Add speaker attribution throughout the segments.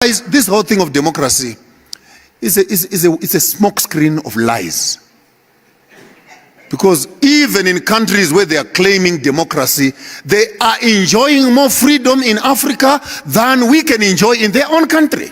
Speaker 1: Guys, this whole thing of democracy is a smoke screen of lies. Because even in countries where they are claiming democracy, they are enjoying more freedom in Africa than we can enjoy in their own country.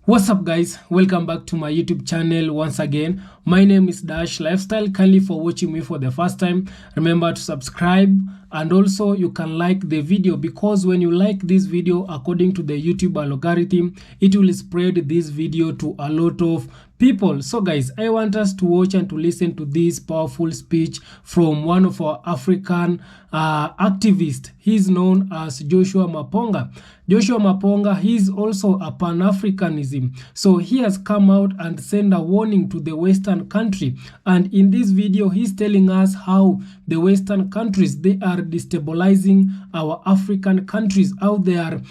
Speaker 2: What's up, guys? Welcome back to my YouTube channel once again. My name is Dash Lifestyle. Kindly for watching me for the first time, remember to subscribe, and also you can like the video, because when you like this video, according to the YouTube algorithm, it will spread this video to a lot of people. So guys, I want us to watch and to listen to this powerful speech from one of our African activists. He's known as Joshua Maponga. Joshua Maponga, he's also a Pan-Africanism. So he has come out and sent a warning to the Western country. And in this video, he's telling us how the Western countries, they are destabilizing our African countries, how they are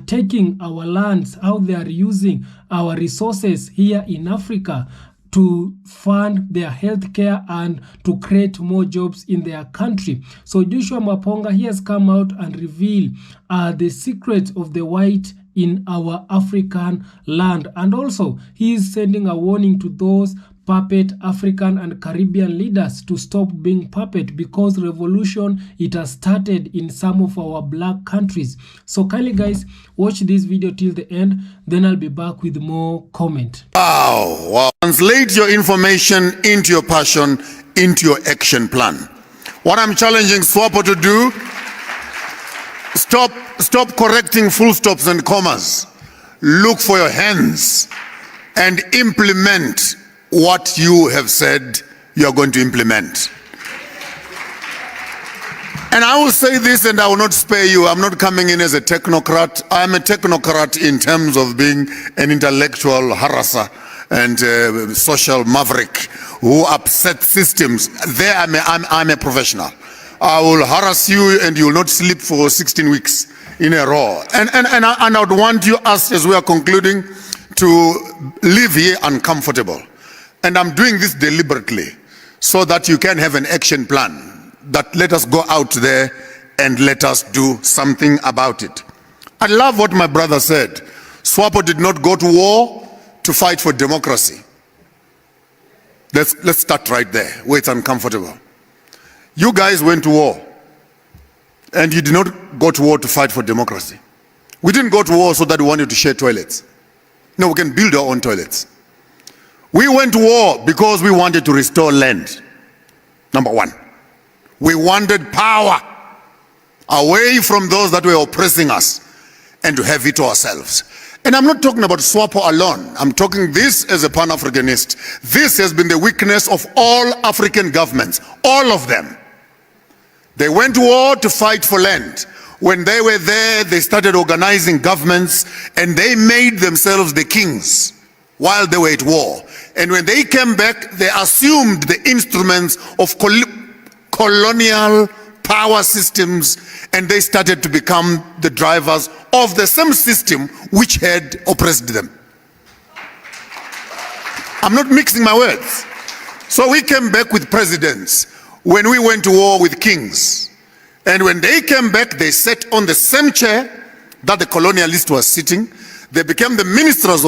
Speaker 2: taking our lands, how they are using our resources here in Africa to fund their healthcare and to create more jobs in their country. So Joshua Maponga, he has come out and revealed the secrets of the white in our African land. And also, he is sending a warning to those puppet African and Caribbean leaders to stop being puppet, because revolution, it has started in some of our black countries. So kindly guys, watch this video till the end, then I'll be back with more comment.
Speaker 1: Wow. Translate your information into your passion, into your action plan. What I'm challenging SWAPO to do, stop correcting full stops and commas. Look for your hands and implement what you have said you are going to implement. And I will say this, and I will not spare you. I'm not coming in as a technocrat. I'm a technocrat in terms of being an intellectual harasser and social maverick who upset systems. There I'm a professional. I will harass you and you will not sleep for 16 weeks in a row. And I would want you, as we are concluding, to live here uncomfortable. And I'm doing this deliberately so that you can have an action plan that let us go out there and let us do something about it. I love what my brother said. SWAPO did not go to war to fight for democracy. Let's start right there where it's uncomfortable. You guys went to war and you did not go to war to fight for democracy. We didn't go to war so that we wanted to share toilets. No, we can build our own toilets. We went to war because we wanted to restore land. Number one, we wanted power away from those that were oppressing us and to have it to ourselves. And I'm not talking about SWAPO alone. I'm talking this as a Pan-Africanist. This has been the weakness of all African governments, all of them. They went to war to fight for land. When they were there, they started organizing governments and they made themselves the kings while they were at war. And when they came back, they assumed the instruments of colonial power systems, and they started to become the drivers of the same system which had oppressed them. I'm not mixing my words. So we came back with presidents when we went to war with kings. And when they came back, they sat on the same chair that the colonialist was sitting. They became the ministers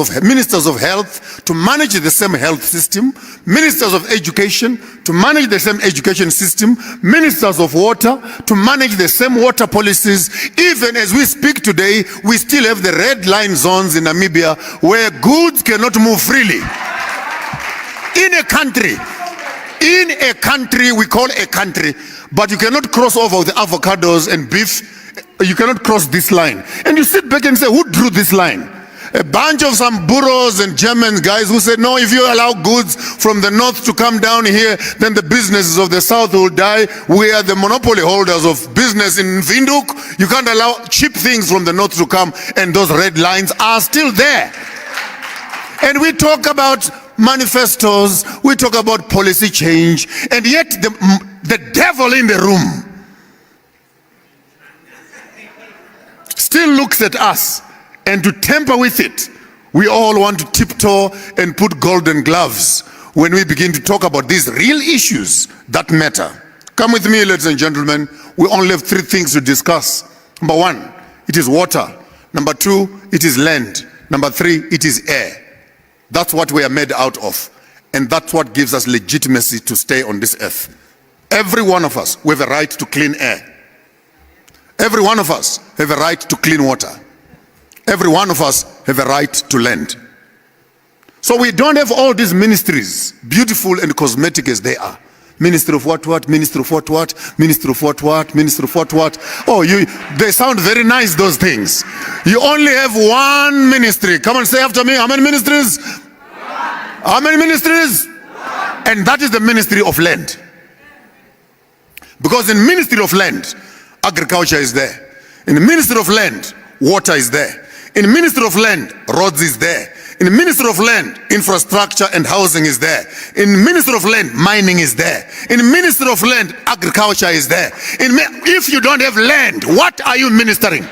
Speaker 1: of health to manage the same health system, ministers of education to manage the same education system, ministers of water to manage the same water policies. Even as we speak today, we still have the red line zones in Namibia where goods cannot move freely. In a country we call a country, but you cannot cross over with the avocados and beef. You cannot cross this line. And you sit back and say, who drew this line? A bunch of some Boers and German guys who said, no, if you allow goods from the north to come down here, then the businesses of the south will die. We are the monopoly holders of business in Windhoek. You can't allow cheap things from the north to come, and those red lines are still there. And we talk about manifestos, we talk about policy change, and yet the devil in the room still looks at us, and to tamper with it, we all want to tiptoe and put golden gloves when we begin to talk about these real issues that matter. Come with me, ladies and gentlemen. We only have three things to discuss. Number one, it is water. Number two, it is land. Number 3, it is air. That's what we are made out of. And that's what gives us legitimacy to stay on this earth. Every one of us, we have a right to clean air. Every one of us have a right to clean water. Every one of us have a right to land. So we don't have all these ministries, beautiful and cosmetic as they are. Minister of what, minister of what, minister of what, minister of what. Oh, they sound very nice, those things. You only have one ministry. Come and say after me, how many ministries? How many ministries? And that is the ministry of land. Because in ministry of land, agriculture is there. In the ministry of land, water is there. In the ministry of land, roads is there. In the ministry of land, infrastructure and housing is there. In the ministry of land, mining is there. In the ministry of land, agriculture is there. If you don't have land, what are you ministering?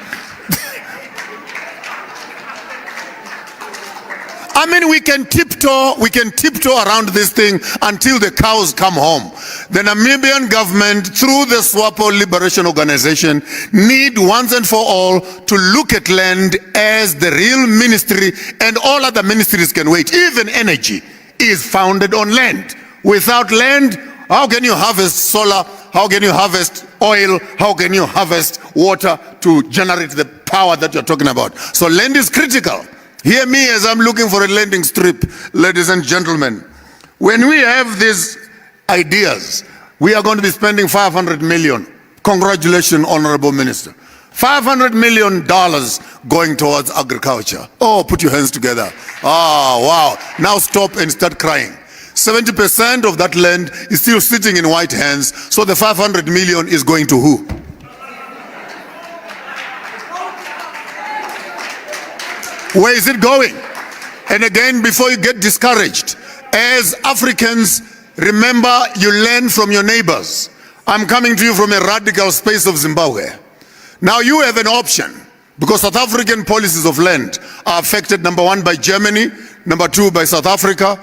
Speaker 1: I mean, we can tiptoe around this thing until the cows come home. The Namibian government, through the SWAPO Liberation Organization, need once and for all to look at land as the real ministry, and all other ministries can wait. Even energy is founded on land. Without land, how can you harvest solar? How can you harvest oil? How can you harvest water to generate the power that you're talking about? So land is critical. Hear me as I'm looking for a landing strip, ladies and gentlemen. When we have these ideas, we are going to be spending $500 million. Congratulations, Honorable Minister. $500 million going towards agriculture. Oh, put your hands together. Oh, wow. Now stop and start crying. 70% of that land is still sitting in white hands, so the 500 million is going to who? Where is it going? And again, before you get discouraged, as Africans, remember you learn from your neighbors. I'm coming to you from a radical space of Zimbabwe. Now you have an option, because South African policies of land are affected, number 1, by Germany, number 2, by South Africa,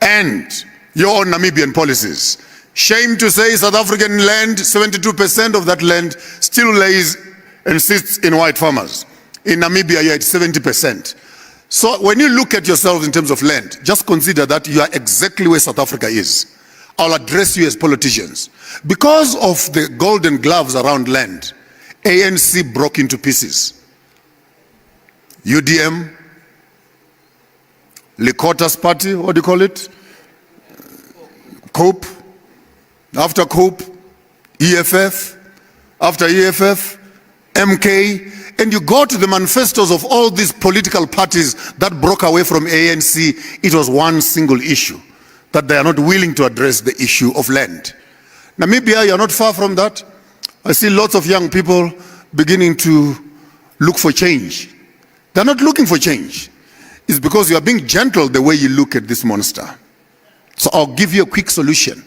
Speaker 1: and your own Namibian policies. Shame to say, South African land, 72% of that land still lays and sits in white farmers. In Namibia, you're at 70%. So when you look at yourselves in terms of land, just consider that you are exactly where South Africa is. I'll address you as politicians. Because of the golden gloves around land, ANC broke into pieces. UDM, Likota's party, what do you call it? COPE. After COPE, EFF. After EFF, MK. And you go to the manifestos of all these political parties that broke away from ANC, it was one single issue, that they are not willing to address the issue of land. Namibia, you're not far from that. I see lots of young people beginning to look for change. They're not looking for change. It's because you are being gentle the way you look at this monster. So I'll give you a quick solution.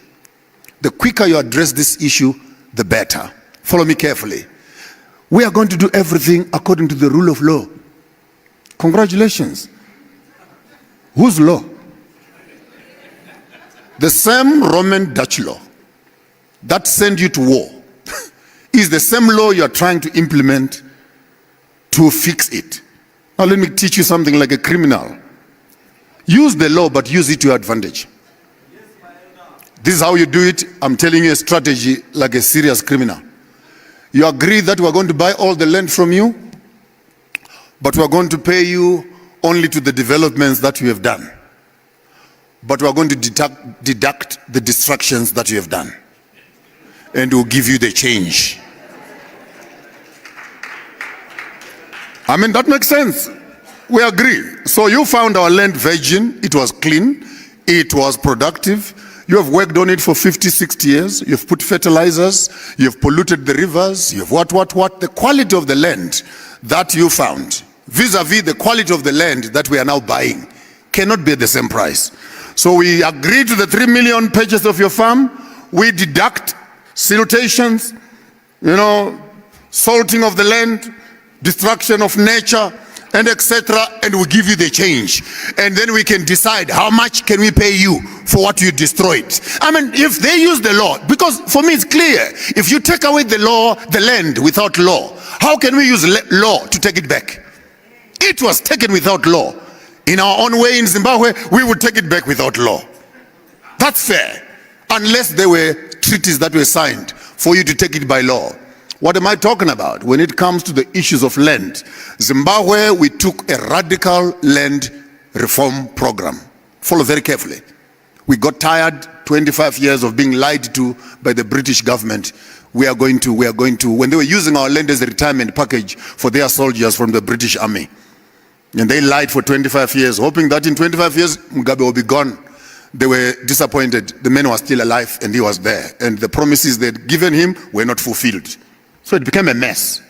Speaker 1: The quicker you address this issue, the better. Follow me carefully. We are going to do everything according to the rule of law. Congratulations. Whose law? The same Roman Dutch law that sent you to war is the same law you are trying to implement to fix it. Now let me teach you something like a criminal. Use the law, but use it to your advantage. This is how you do it. I'm telling you a strategy like a serious criminal. You agree that we're going to buy all the land from you, but we're going to pay you only to the developments that you have done. But we're going to deduct the destructions that you have done. And we'll give you the change. I mean, that makes sense. We agree. So you found our land virgin. It was clean. It was productive. You have worked on it for 50, 60 years. You've put fertilizers. You've polluted the rivers. You've what. The quality of the land that you found, vis-a-vis the quality of the land that we are now buying, cannot be at the same price. So we agree to the 3 million purchase of your farm. We deduct siltations, salting of the land, destruction of nature, and etc., and we give you the change. And then we can decide how much can we pay you for what you destroyed. I mean, if they use the law, because for me it's clear, if you take away the law, the land without law, how can we use law to take it back? It was taken without law. In our own way in Zimbabwe, we would take it back without law. That's fair. Unless there were treaties that were signed for you to take it by law. What am I talking about? When it comes to the issues of land, Zimbabwe, we took a radical land reform program. Follow very carefully. We got tired, 25 years of being lied to by the British government. We are going to, when they were using our land as a retirement package for their soldiers from the British Army. And they lied for 25 years, hoping that in 25 years, Mugabe will be gone. They were disappointed. The man was still alive and he was there. And the promises they'd given him were not fulfilled. So it became a mess.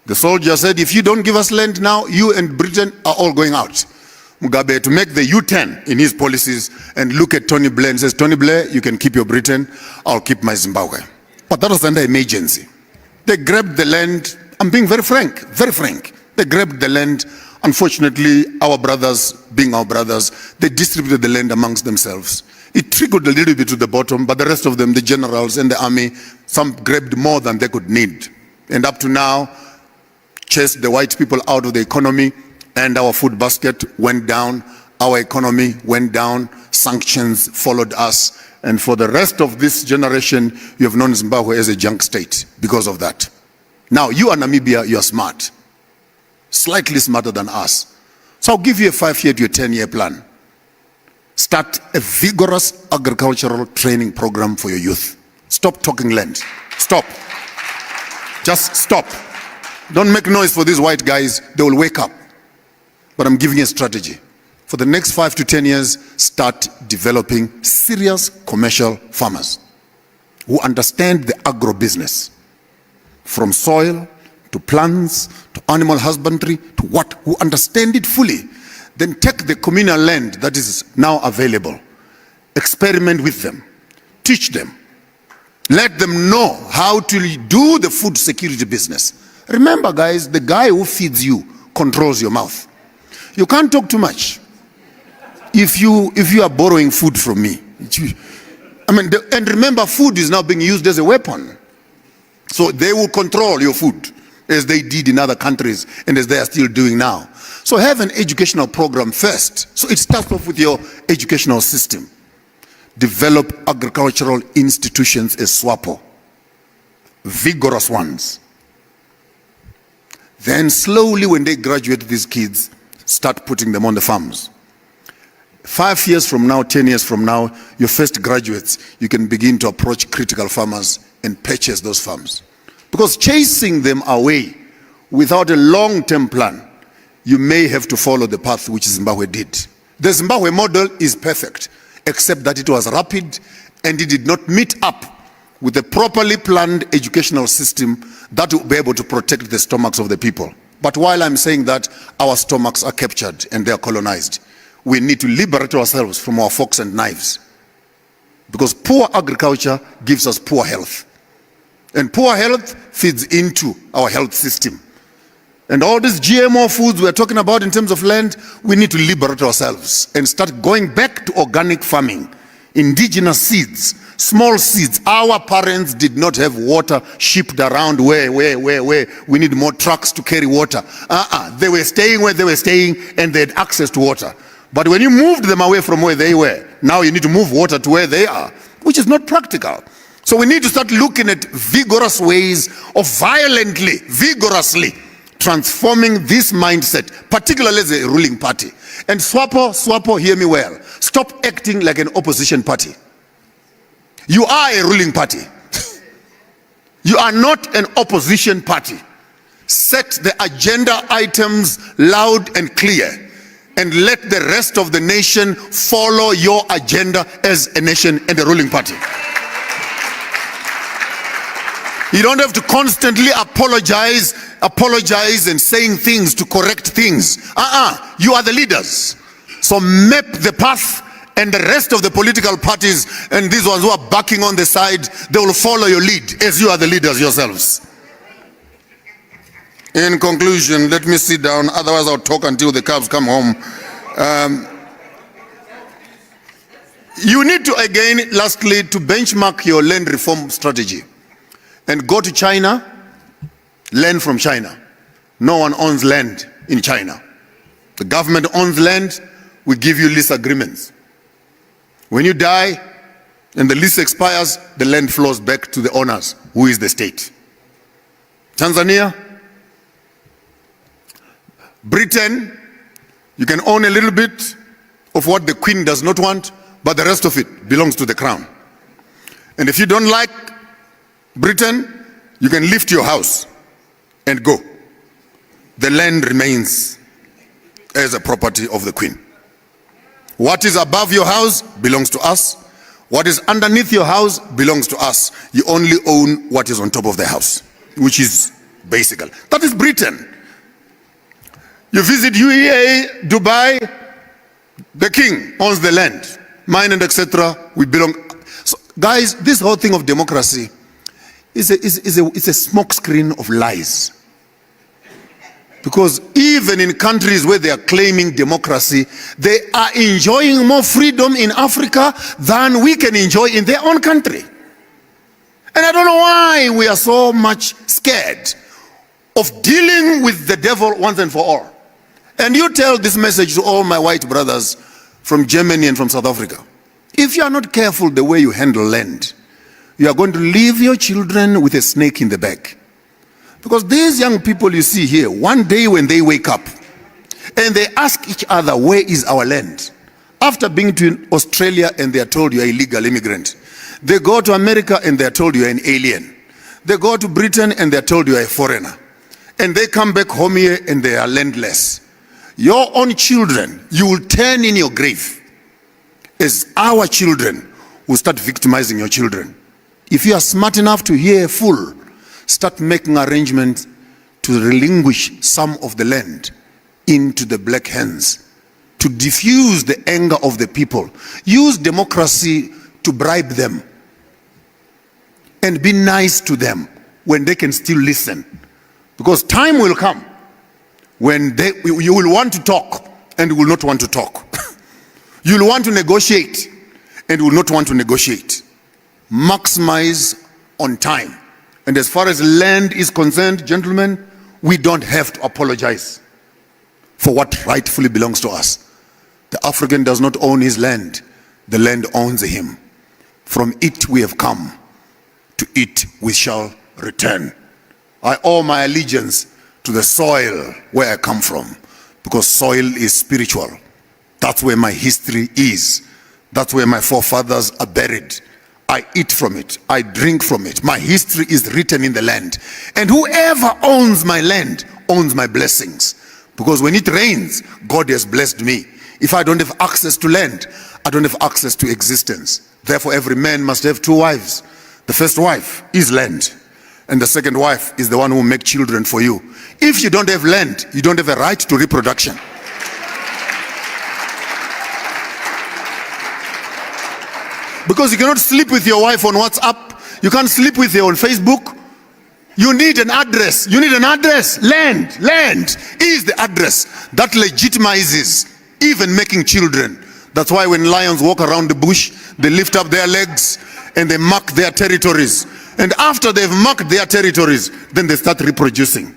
Speaker 1: The soldier said, if you don't give us land now, you and Britain are all going out. Mugabe to make the U-turn in his policies and look at Tony Blair and says, Tony Blair, you can keep your Britain, I'll keep my Zimbabwe. But that was under emergency. They grabbed the land. I'm being very frank, very frank. They grabbed the land. Unfortunately, our brothers, being our brothers, they distributed the land amongst themselves. It trickled a little bit to the bottom, but the rest of them, the generals and the army, some grabbed more than they could need. And up to now, chased the white people out of the economy, and our food basket went down, our economy went down, sanctions followed us, and for the rest of this generation, you have known Zimbabwe as a junk state because of that. Now, you are Namibia, you are smart. Slightly smarter than us. So I'll give you a 5-year to a 10-year plan. Start a vigorous agricultural training program for your youth. Stop talking land. Stop. Just stop. Don't make noise for these white guys. They will wake up. But I'm giving you a strategy. For the next 5 to 10 years, start developing serious commercial farmers who understand the agro business. From soil to plants, to animal husbandry, to what, who understand it fully. Then take the communal land that is now available, experiment with them, teach them, let them know how to do the food security business. Remember guys, the guy who feeds you controls your mouth. You can't talk too much. If you are borrowing food from me, and remember, food is now being used as a weapon. So they will control your food, as they did in other countries and as they are still doing now. So have an educational program first. So it starts off with your educational system. Develop agricultural institutions as SWAPO, vigorous ones. Then slowly when they graduate, these kids, start putting them on the farms. 5 years from now, 10 years from now, your first graduates, you can begin to approach critical farmers and purchase those farms. Because chasing them away without a long-term plan, you may have to follow the path which Zimbabwe did. The Zimbabwe model is perfect, except that it was rapid and it did not meet up with a properly planned educational system that will be able to protect the stomachs of the people. But while I'm saying that, our stomachs are captured and they are colonized. We need to liberate ourselves from our forks and knives. Because poor agriculture gives us poor health. And poor health feeds into our health system. And all these GMO foods we're talking about in terms of land, we need to liberate ourselves and start going back to organic farming. Indigenous seeds, small seeds. Our parents did not have water shipped around where we need more trucks to carry water. They were staying where they were staying and they had access to water. But when you moved them away from where they were, now you need to move water to where they are, which is not practical. So we need to start looking at vigorous ways of violently, vigorously transforming this mindset, particularly as a ruling party. And SWAPO, hear me well. Stop acting like an opposition party. You are a ruling party. You are not an opposition party. Set the agenda items loud and clear, and let the rest of the nation follow your agenda as a nation and a ruling party. You don't have to constantly apologize and saying things to correct things. You are the leaders. So map the path, and the rest of the political parties and these ones who are backing on the side, they will follow your lead as you are the leaders yourselves. In conclusion, let me sit down, otherwise I'll talk until the cabs come home. You need to, again, lastly, to benchmark your land reform strategy and go to China, learn from China. No one owns land in China. The government owns land, we give you lease agreements. When you die and the lease expires, the land flows back to the owners, who is the state. Tanzania, Britain, you can own a little bit of what the Queen does not want, but the rest of it belongs to the crown. And if you don't like Britain, you can lift your house and go. The land remains as a property of the Queen. What is above your house belongs to us. What is underneath your house belongs to us. You only own what is on top of the house, which is basical. That is Britain. You visit UAE, Dubai, the king owns the land. Mine and etc. We belong. So, guys, this whole thing of democracy is a smokescreen of lies. Because even in countries where they are claiming democracy, they are enjoying more freedom in Africa than we can enjoy in their own country. And I don't know why we are so much scared of dealing with the devil once and for all. And you tell this message to all my white brothers from Germany and from South Africa. If you are not careful the way you handle land, you are going to leave your children with a snake in the back. Because these young people you see here, one day when they wake up and they ask each other, where is our land? After being to Australia and they are told you are an illegal immigrant. They go to America and they are told you are an alien. They go to Britain and they are told you are a foreigner. And they come back home here and they are landless. Your own children, you will turn in your grave as our children will start victimizing your children. If you are smart enough to hear a fool, start making arrangements to relinquish some of the land into the black hands, to diffuse the anger of the people. Use democracy to bribe them and be nice to them when they can still listen. Because time will come when you will want to talk and will not want to talk. You will want to negotiate and will not want to negotiate. Maximize on time. And as far as land is concerned, gentlemen, we don't have to apologize for what rightfully belongs to us. The African does not own his land. The land owns him. From it we have come. To it we shall return. I owe my allegiance to the soil where I come from, because soil is spiritual. That's where my history is. That's where my forefathers are buried. I eat from it. I drink from it. My history is written in the land. And whoever owns my land owns my blessings. Because when it rains, God has blessed me. If I don't have access to land, I don't have access to existence. Therefore, every man must have two wives. The first wife is land. And the second wife is the one who will make children for you. If you don't have land, you don't have a right to reproduction. Because you cannot sleep with your wife on WhatsApp. You can't sleep with her on Facebook. You need an address. You need an address. Land. Land is the address that legitimizes even making children. That's why when lions walk around the bush, they lift up their legs and they mark their territories. And after they've marked their territories, then they start reproducing.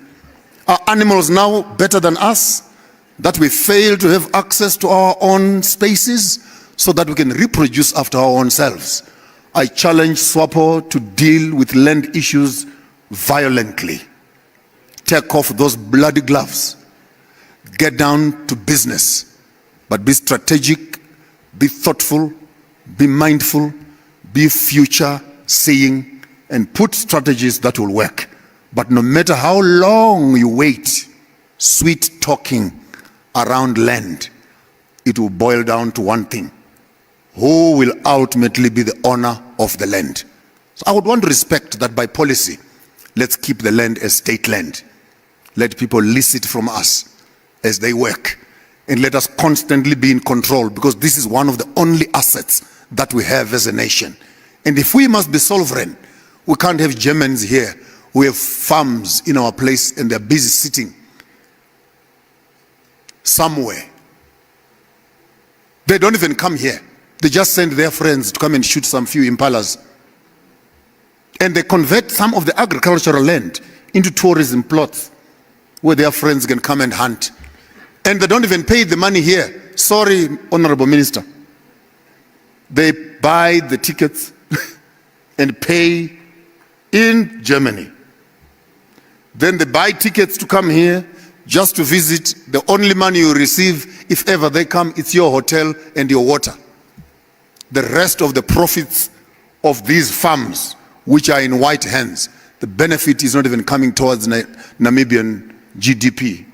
Speaker 1: Are animals now better than us? That we fail to have access to our own spaces so that we can reproduce after our own selves. I challenge SWAPO to deal with land issues violently. Take off those bloody gloves. Get down to business. But be strategic, be thoughtful, be mindful, be future-seeing, and put strategies that will work. But no matter how long you wait, sweet talking around land, it will boil down to one thing. Who will ultimately be the owner of the land? So I would want to respect that by policy. Let's keep the land as state land. Let people lease it from us as they work. And let us constantly be in control, because this is one of the only assets that we have as a nation. And if we must be sovereign, we can't have Germans here who have farms in our place and they're busy sitting somewhere. They don't even come here. They just send their friends to come and shoot some few impalas. And they convert some of the agricultural land into tourism plots. where their friends can come and hunt. And they don't even pay the money here. Sorry, Honorable Minister. They buy the tickets and pay in Germany. Then they buy tickets to come here just to visit. The only money you receive, if ever they come, it's your hotel and your water. The rest of the profits of these farms, which are in white hands, the benefit is not even coming towards Namibian GDP.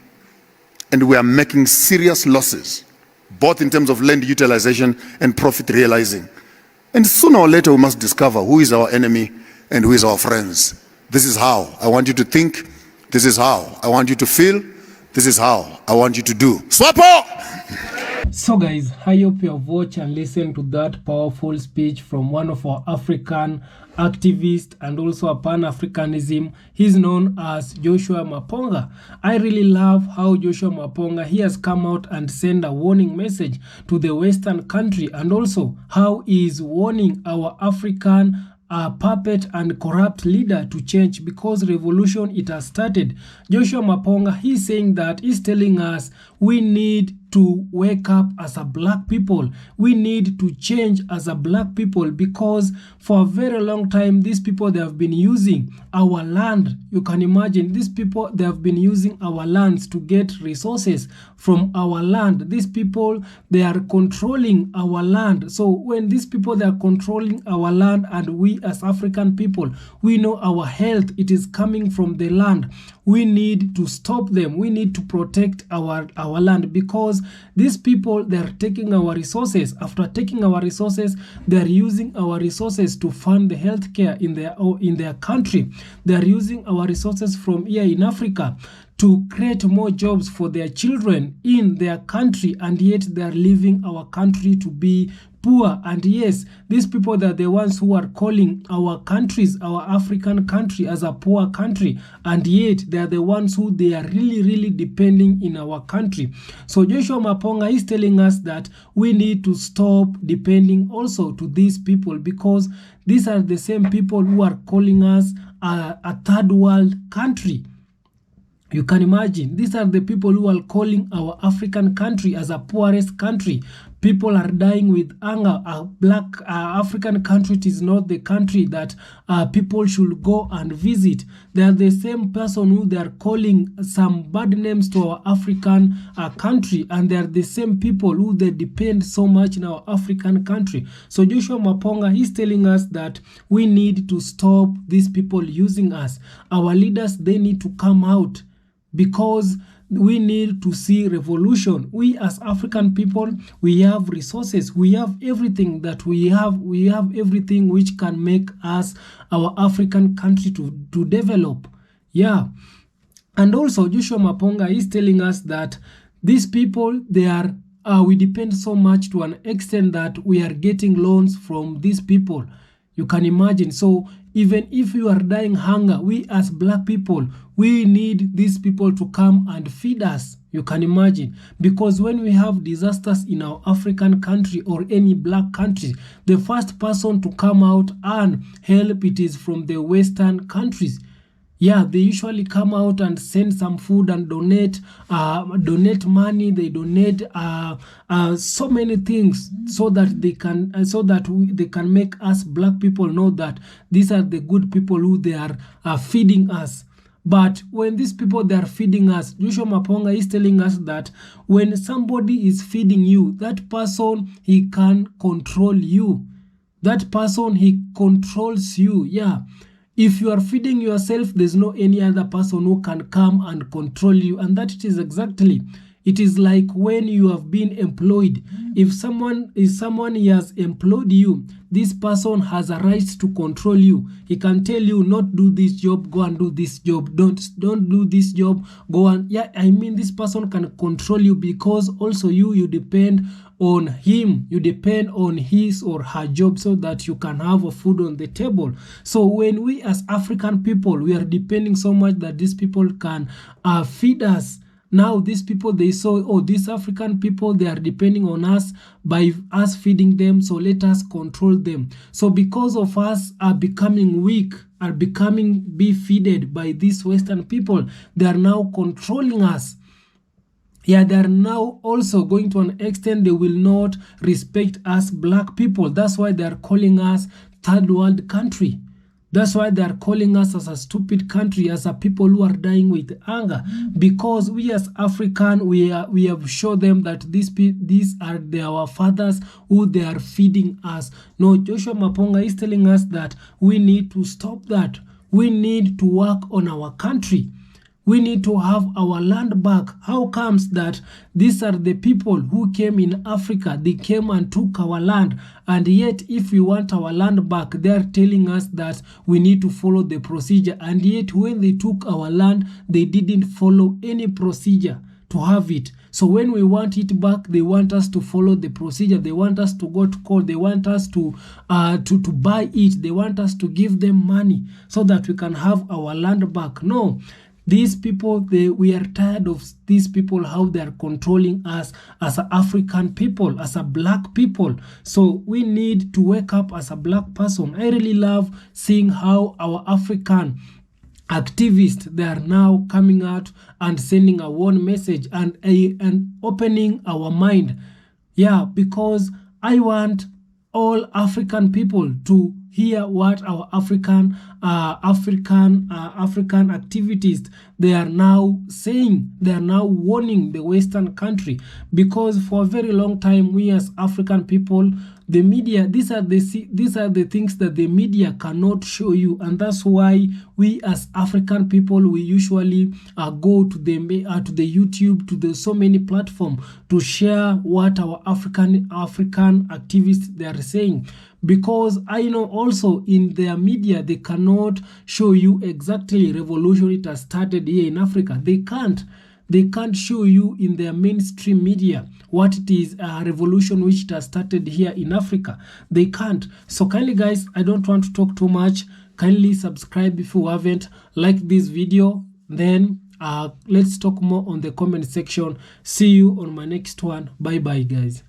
Speaker 1: And we are making serious losses, both in terms of land utilization and profit realizing. And sooner or later we must discover who is our enemy and who is our friends. This is how I want you to think. This is how I want you to feel. This is how I want you to do. Swapo!
Speaker 2: So guys, I hope you have watched and listened to that powerful speech from one of our African activists and also a Pan-Africanism. He's known as Joshua Maponga. I really love how Joshua Maponga, he has come out and sent a warning message to the Western country, and also how he is warning our African puppet and corrupt leader to change, because revolution, it has started. Joshua Maponga, he's saying that, he's telling us we need to wake up as a black people. We need to change as a black people, because for a very long time these people, they have been using our land. You can imagine, these people, they have been using our lands to get resources from our land. These people, they are controlling our land. So when these people, they are controlling our land, and we as African people, we know our health, it is coming from the land. We need to stop them. We need to protect our land, because these people, they are taking our resources. After taking our resources, they are using our resources to fund the healthcare in their country. They are using our resources from here in Africa to create more jobs for their children in their country, and yet they are leaving our country to be poor. And yes, these people, they are the ones who are calling our countries, our African country, as a poor country, and yet they are the ones who they are really depending in our country. So Joshua Maponga is telling us that we need to stop depending also to these people, because these are the same people who are calling us a third world country. You can imagine, these are the people who are calling our African country as a poorest country. People are dying with hunger. A black African country, it is not the country that people should go and visit. They are the same person who they are calling some bad names to our African country, and they are the same people who they depend so much in our African country. So Joshua Maponga, he's telling us that we need to stop these people using us. Our leaders, they need to come out, because we need to see revolution. We as African people, we have resources, we have everything that we have everything which can make us, our African country, to develop. Yeah. And also Joshua Maponga is telling us that these people, they are we depend so much to an extent that we are getting loans from these people. You can imagine. So even if you are dying hunger, we as black people, we need these people to come and feed us. You can imagine. Because when we have disasters in our African country or any black country, the first person to come out and help, it is from the Western countries. Yeah, they usually come out and send some food and donate money. They donate so many things, so that they can make us black people know that these are the good people who they are feeding us. But when these people, they are feeding us, Joshua Maponga is telling us that when somebody is feeding you, that person, he can control you. That person, he controls you. Yeah. If you are feeding yourself, there's no any other person who can come and control you. And that it is exactly. It is like when you have been employed. If someone he has employed you, this person has a right to control you. He can tell you, not do this job, go and do this job. Don't do this job, go and, yeah, I mean, this person can control you, because also you depend on him. You depend on his or her job, so that you can have a food on the table. So when we as African people, we are depending so much that these people can feed us. Now these people, they saw, oh, these African people, they are depending on us by us feeding them, so let us control them. So because of us are becoming weak, are becoming be feeded by these Western people, they are now controlling us. Yeah, they are now also going to an extent they will not respect us black people. That's why they are calling us third world country. That's why they are calling us as a stupid country, as a people who are dying with anger, because we as African, we have shown them that these are our fathers who they are feeding us. No, Joshua Maponga is telling us that we need to stop that. We need to work on our country. We need to have our land back. How comes that these are the people who came in Africa, they came and took our land, and yet if we want our land back, they are telling us that we need to follow the procedure, and yet when they took our land, they didn't follow any procedure to have it. So when we want it back, they want us to follow the procedure. They want us to go to court. They want us to buy it. They want us to give them money so that we can have our land back. No. These people, we are tired of these people, how they are controlling us as an African people, as a black people. So we need to wake up as a black person. I really love seeing how our African activists, they are now coming out and sending a warning message and opening our mind. Yeah, because I want all African people to hear what our African activists, they are now saying. They are now warning the Western country, because for a very long time we as African people, the media, these are the things that the media cannot show you, and that's why we as African people, we usually go to the YouTube, to the so many platforms to share what our African activists they are saying. Because I know also in their media, they cannot show you exactly revolution it has started here in Africa. They can't show you in their mainstream media what it is a revolution which it has started here in Africa. They can't. So kindly guys, I don't want to talk too much. Kindly subscribe if you haven't. Like this video. Then let's talk more on the comment section. See you on my next one. Bye bye guys.